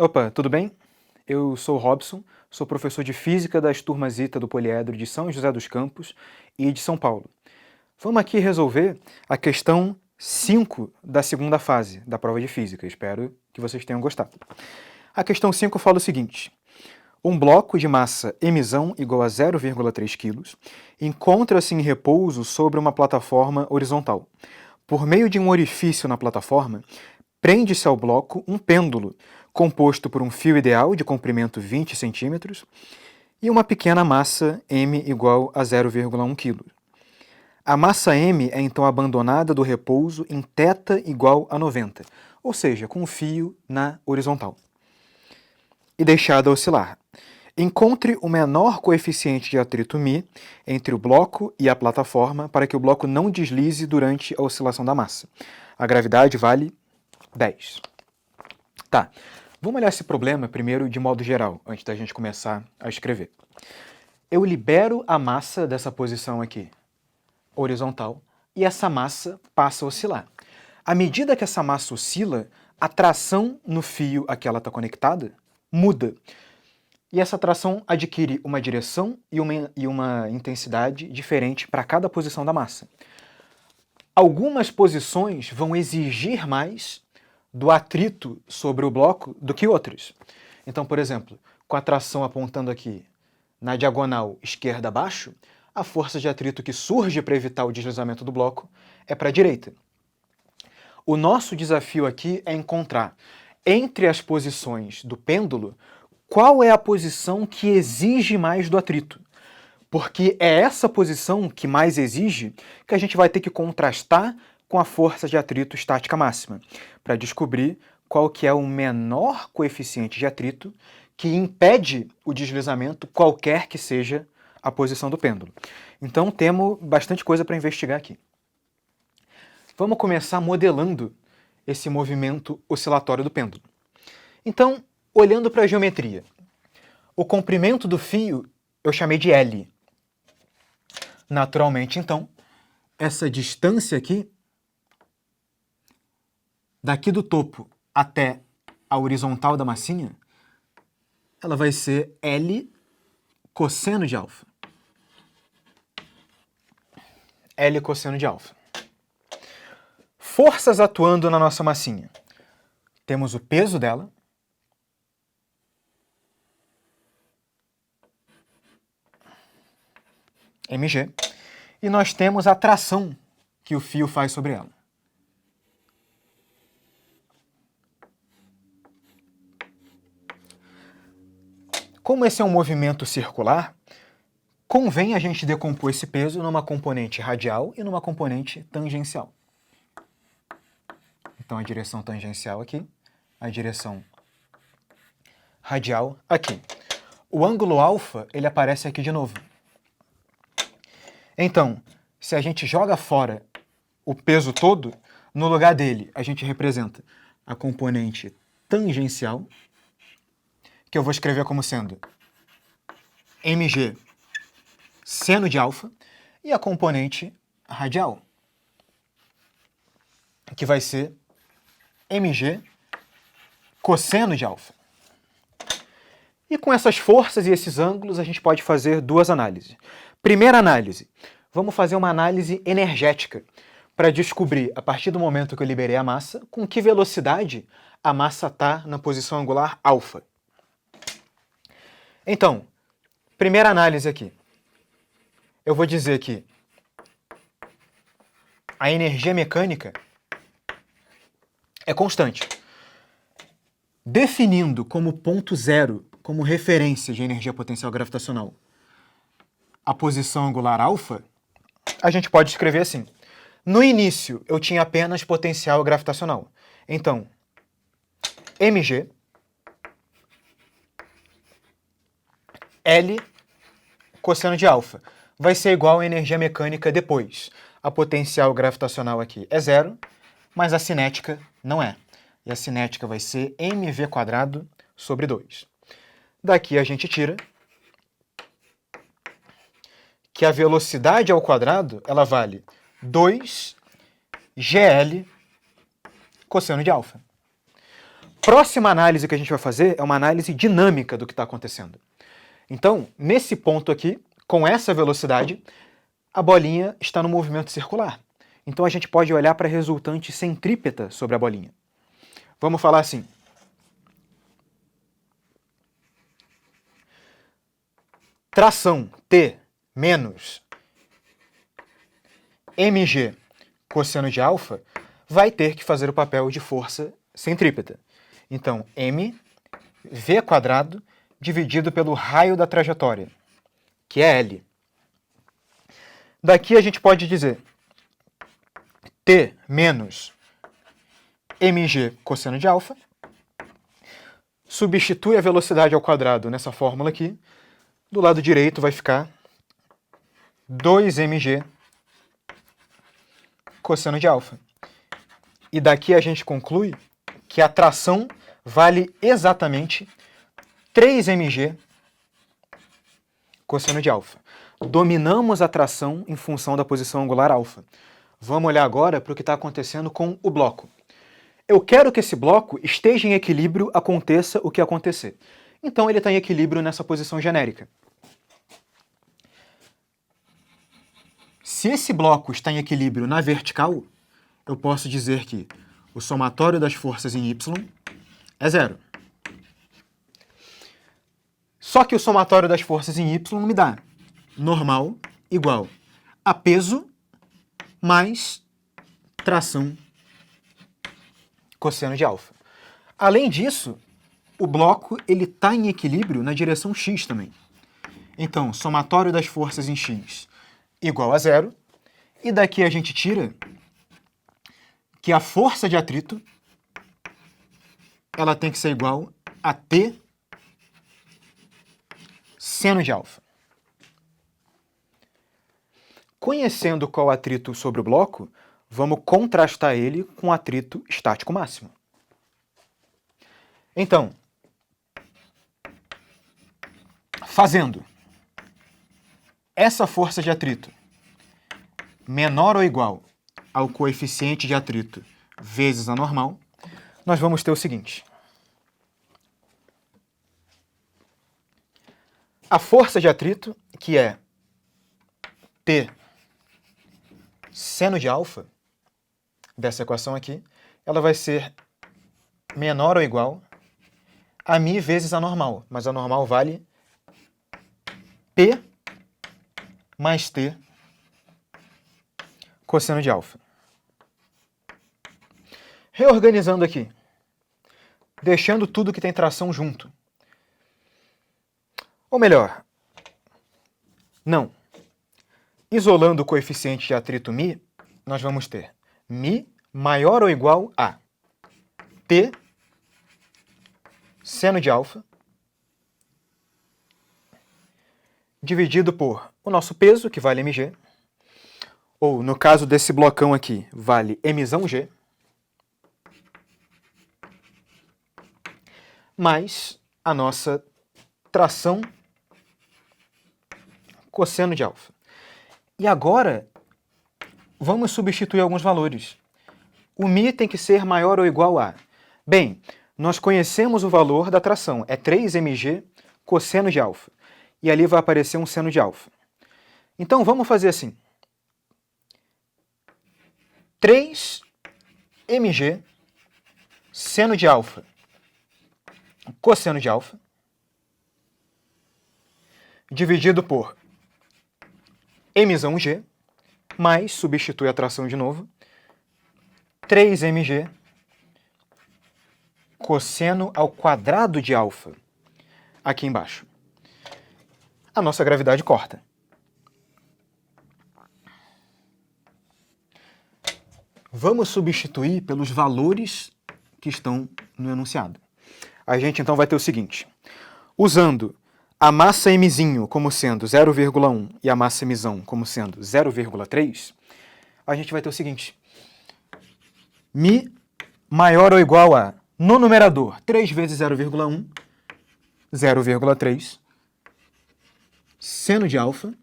Opa, tudo bem? Eu sou o Robson, sou professor de Física das turmas ITA do Poliedro de São José dos Campos e de São Paulo. Vamos aqui resolver a questão 5 da segunda fase da prova de Física. Espero que vocês tenham gostado. A questão 5 fala o seguinte: um bloco de massa mzão igual a 0,3 kg encontra-se em repouso sobre uma plataforma horizontal. Por meio de um orifício na plataforma, prende-se ao bloco um pêndulo composto por um fio ideal de comprimento 20 cm e uma pequena massa m igual a 0,1 kg. A massa m é então abandonada do repouso em θ igual a 90, ou seja, com o fio na horizontal, e deixada oscilar. Encontre o menor coeficiente de atrito μ entre o bloco e a plataforma para que o bloco não deslize durante a oscilação da massa. A gravidade vale 10. Tá, vamos olhar esse problema primeiro de modo geral, antes da gente começar a escrever. Eu libero a massa dessa posição aqui, horizontal, e essa massa passa a oscilar. À medida que essa massa oscila, a tração no fio a que ela está conectada muda. E essa tração adquire uma direção e uma intensidade diferente para cada posição da massa. Algumas posições vão exigir mais do atrito sobre o bloco do que outras. Então, por exemplo, com a tração apontando aqui na diagonal esquerda abaixo, a força de atrito que surge para evitar o deslizamento do bloco é para a direita. O nosso desafio aqui é encontrar, entre as posições do pêndulo, qual é a posição que exige mais do atrito. Porque é essa posição que mais exige que a gente vai ter que contrastar com a força de atrito estática máxima, para descobrir qual que é o menor coeficiente de atrito que impede o deslizamento, qualquer que seja a posição do pêndulo. Então temos bastante coisa para investigar aqui. Vamos começar modelando esse movimento oscilatório do pêndulo. Então, olhando para a geometria, o comprimento do fio eu chamei de L. Naturalmente, então, essa distância aqui, daqui do topo até a horizontal da massinha, ela vai ser L cosseno de alfa. L cosseno de alfa. Forças atuando na nossa massinha. Temos o peso dela, mg, e nós temos a tração que o fio faz sobre ela. Como esse é um movimento circular, convém a gente decompor esse peso numa componente radial e numa componente tangencial. Então a direção tangencial aqui, a direção radial aqui. O ângulo alfa, ele aparece aqui de novo. Então, se a gente joga fora o peso todo, no lugar dele a gente representa a componente tangencial, que eu vou escrever como sendo mg seno de alfa, e a componente radial, que vai ser mg cosseno de alfa. E com essas forças e esses ângulos a gente pode fazer duas análises. Primeira análise, vamos fazer uma análise energética para descobrir, a partir do momento que eu liberei a massa, com que velocidade a massa está na posição angular alfa. Então, primeira análise aqui. Eu vou dizer que a energia mecânica é constante. Definindo como ponto zero, como referência de energia potencial gravitacional, a posição angular alfa, a gente pode escrever assim. No início, eu tinha apenas potencial gravitacional. Então, mg L cosseno de alfa vai ser igual à energia mecânica depois. A potencial gravitacional aqui é zero, mas a cinética não é. E a cinética vai ser mv² sobre 2. Daqui a gente tira que a velocidade ao quadrado ela vale 2 GL cosseno de alfa. próxima análise que a gente vai fazer é uma análise dinâmica do que está acontecendo. Então, nesse ponto aqui, com essa velocidade, a bolinha está no movimento circular. Então a gente pode olhar para a resultante centrípeta sobre a bolinha. Vamos falar assim. Tração T menos mg cosseno de alfa vai ter que fazer o papel de força centrípeta. Então, m v quadrado dividido pelo raio da trajetória, que é L. Daqui a gente pode dizer T menos mg cosseno de alfa, substitui a velocidade ao quadrado nessa fórmula aqui, do lado direito vai ficar 2mg cosseno de alfa. E daqui a gente conclui que a tração vale exatamente 3mg cosseno de alfa. Dominamos a tração em função da posição angular alfa. Vamos olhar agora para o que está acontecendo com o bloco. Eu quero que esse bloco esteja em equilíbrio, aconteça o que acontecer. Então ele está em equilíbrio nessa posição genérica. Se esse bloco está em equilíbrio na vertical, eu posso dizer que o somatório das forças em y é zero. Só que o somatório das forças em y me dá normal igual a peso mais tração cosseno de alfa. Além disso, o bloco está em equilíbrio na direção x também. Então, somatório das forças em x igual a zero. E daqui a gente tira que a força de atrito ela tem que ser igual a T seno de alfa. Conhecendo qual é o atrito sobre o bloco, vamos contrastar ele com o atrito estático máximo. Então, fazendo essa força de atrito menor ou igual ao coeficiente de atrito vezes a normal, nós vamos ter o seguinte. A força de atrito, que é T seno de alfa, dessa equação aqui, ela vai ser menor ou igual a μ vezes a normal, mas a normal vale P mais T cosseno de alfa. Reorganizando aqui, deixando tudo que tem tração junto. Ou melhor, não. Isolando o coeficiente de atrito μ, nós vamos ter μ maior ou igual a T seno de alfa dividido por o nosso peso, que vale mg, ou no caso desse blocão aqui, vale mg, mais a nossa tração cosseno de alfa. E agora, vamos substituir alguns valores. O μ tem que ser maior ou igual a... Bem, nós conhecemos o valor da tração, é 3mg cosseno de alfa. E ali vai aparecer um seno de alfa. Então, vamos fazer assim. 3mg seno de alfa cosseno de alfa dividido por mg, mais, substitui a tração de novo, 3mg cosseno ao quadrado de alfa, aqui embaixo. A nossa gravidade corta. Vamos substituir pelos valores que estão no enunciado. A gente então vai ter o seguinte, usando a massa mzinho como sendo 0,1 e a massa mzão como sendo 0,3, a gente vai ter o seguinte, μ maior ou igual a, no numerador, 3 vezes 0,1, 0,3, seno de alfa,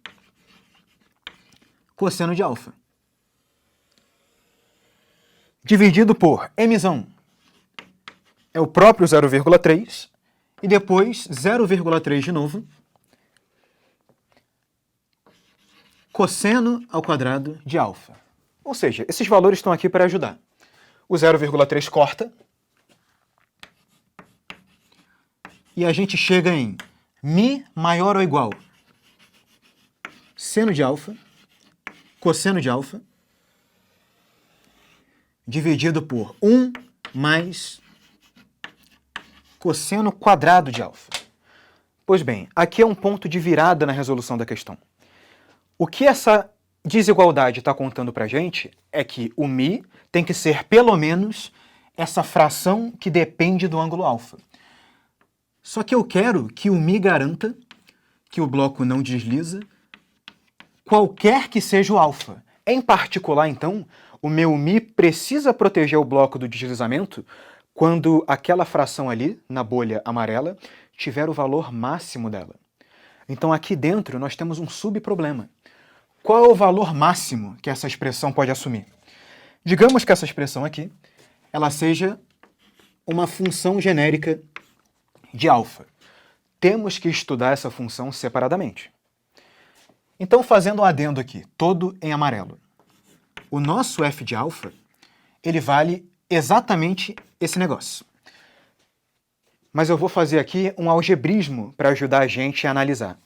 cosseno de alfa, dividido por mzão, é o próprio 0,3 e depois 0,3 de novo, cosseno ao quadrado de alfa. Ou seja, esses valores estão aqui para ajudar. O 0,3 corta e a gente chega em mi maior ou igual seno de alfa, cosseno de alfa, dividido por 1 mais cosseno quadrado de alfa. Pois bem, aqui é um ponto de virada na resolução da questão. O que essa desigualdade está contando para a gente é que o mi tem que ser pelo menos essa fração que depende do ângulo alfa. Só que eu quero que o mi garanta que o bloco não desliza, qualquer que seja o alfa. Em particular, então, o meu mi precisa proteger o bloco do deslizamento quando aquela fração ali, na bolha amarela, tiver o valor máximo dela. Então aqui dentro nós temos um subproblema. Qual é o valor máximo que essa expressão pode assumir? Digamos que essa expressão aqui, ela seja uma função genérica de alfa. Temos que estudar essa função separadamente. Então, fazendo um adendo aqui, todo em amarelo. O nosso f de alfa, ele vale exatamente esse negócio. Mas eu vou fazer aqui um algebrismo para ajudar a gente a analisar.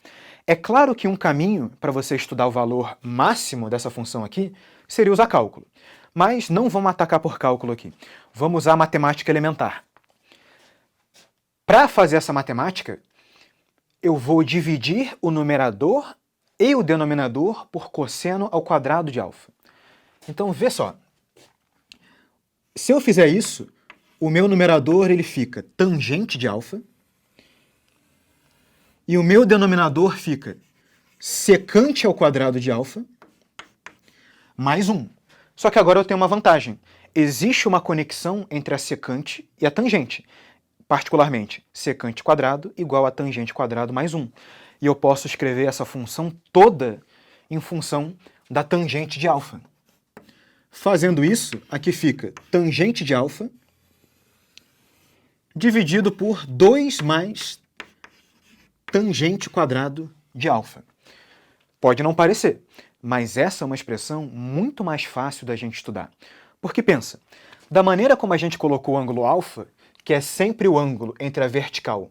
É claro que um caminho para você estudar o valor máximo dessa função aqui seria usar cálculo. Mas não vamos atacar por cálculo aqui. Vamos usar matemática elementar. Para fazer essa matemática, eu vou dividir o numerador e o denominador por cosseno ao quadrado de alfa. Então, vê só. Se eu fizer isso, o meu numerador ele fica tangente de alfa e o meu denominador fica secante ao quadrado de alfa mais 1. Só que agora eu tenho uma vantagem. Existe uma conexão entre a secante e a tangente. Particularmente, secante quadrado igual a tangente quadrado mais 1. E eu posso escrever essa função toda em função da tangente de alfa. Fazendo isso, aqui fica tangente de alfa dividido por 2 mais tangente quadrado de alfa. Pode não parecer, mas essa é uma expressão muito mais fácil da gente estudar. Porque pensa, da maneira como a gente colocou o ângulo alfa, que é sempre o ângulo entre a vertical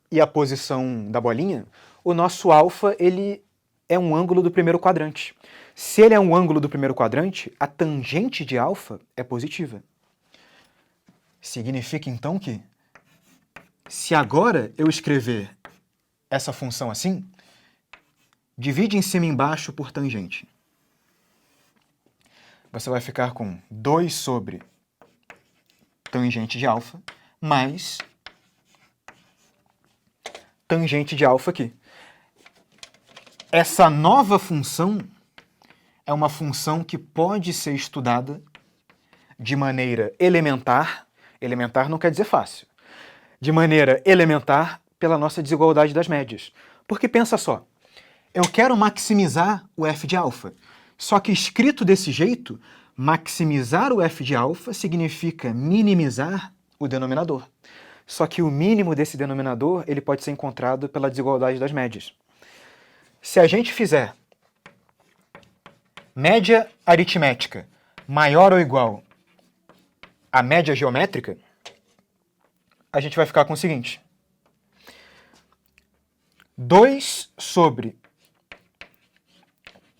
e a posição da bolinha, o nosso alfa ele é um ângulo do primeiro quadrante. Se ele é um ângulo do primeiro quadrante, a tangente de alfa é positiva. Significa então que, se agora eu escrever essa função assim, divide em cima e embaixo por tangente. Você vai ficar com 2 sobre tangente de alfa mais tangente de alfa aqui. Essa nova função é uma função que pode ser estudada de maneira elementar. Elementar não quer dizer fácil. De maneira elementar pela nossa desigualdade das médias. Porque pensa só, eu quero maximizar o f de alfa. Só que escrito desse jeito, maximizar o f de alfa significa minimizar o denominador. Só que o mínimo desse denominador ele pode ser encontrado pela desigualdade das médias. Se a gente fizer média aritmética maior ou igual a média geométrica, a gente vai ficar com o seguinte. 2 sobre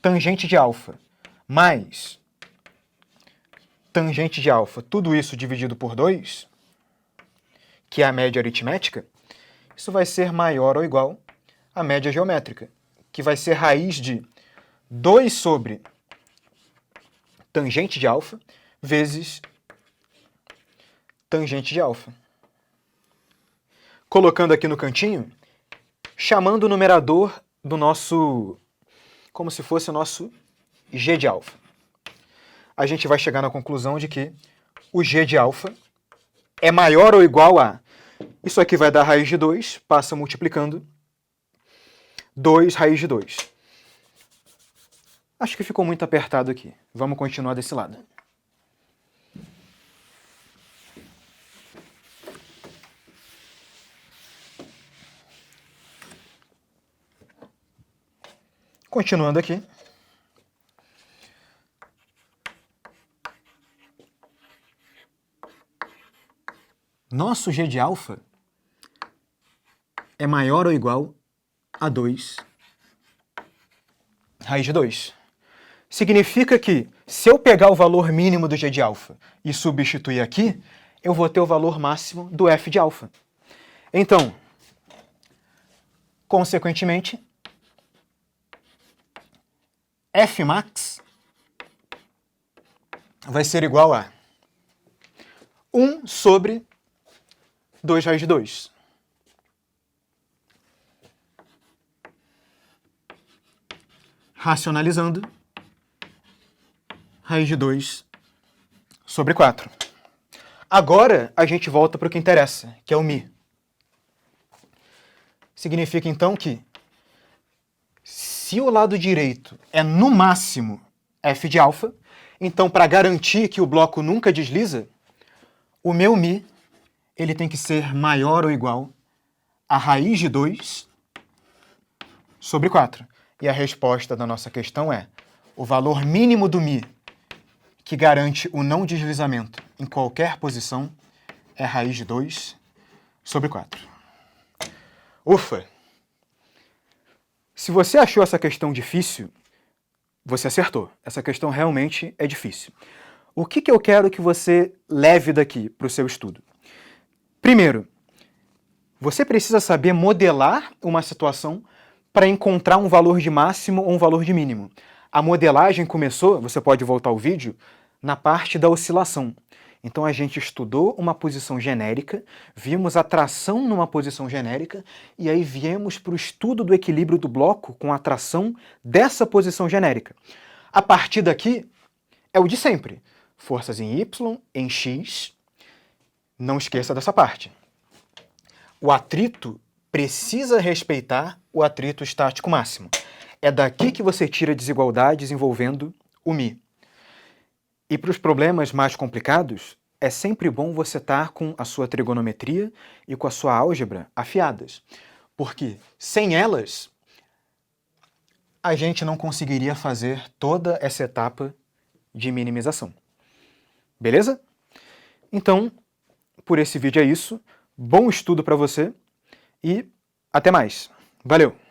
tangente de alfa mais tangente de alfa, tudo isso dividido por 2, que é a média aritmética, isso vai ser maior ou igual à média geométrica, que vai ser raiz de 2 sobre tangente de alfa vezes tangente de alfa. Colocando aqui no cantinho, chamando o numerador do nosso, como se fosse o nosso g de alfa. A gente vai chegar na conclusão de que o g de alfa é maior ou igual a... Isso aqui vai dar raiz de 2, passa multiplicando 2 raiz de 2. Acho que ficou muito apertado aqui. Vamos continuar desse lado. Continuando aqui. Nosso g de alfa é maior ou igual a 2 raiz de 2. Significa que, se eu pegar o valor mínimo do g de alfa e substituir aqui, eu vou ter o valor máximo do f de alfa. Então, consequentemente, Fmax vai ser igual a 1 sobre 2 raiz de 2. Racionalizando, raiz de 2 sobre 4. Agora, a gente volta para o que interessa, que é o μ. Significa, então, que se o lado direito é, no máximo, f de alfa, então, para garantir que o bloco nunca desliza, o meu μ ele tem que ser maior ou igual a raiz de 2 sobre 4. E a resposta da nossa questão é o valor mínimo do μ que garante o não deslizamento em qualquer posição é raiz de 2 sobre 4. Ufa! Se você achou essa questão difícil, você acertou. Essa questão realmente é difícil. O que eu quero que você leve daqui para o seu estudo? Primeiro, você precisa saber modelar uma situação para encontrar um valor de máximo ou um valor de mínimo. A modelagem começou, você pode voltar ao vídeo, na parte da oscilação. Então a gente estudou uma posição genérica, vimos a tração numa posição genérica, e aí viemos para o estudo do equilíbrio do bloco com a tração dessa posição genérica. A partir daqui é o de sempre. Forças em Y, em X. Não esqueça dessa parte. O atrito precisa respeitar o atrito estático máximo. É daqui que você tira desigualdades envolvendo o μ. E para os problemas mais complicados, é sempre bom você estar com a sua trigonometria e com a sua álgebra afiadas. Porque sem elas, a gente não conseguiria fazer toda essa etapa de minimização. Beleza? Então, por esse vídeo é isso. Bom estudo para você e até mais. Valeu!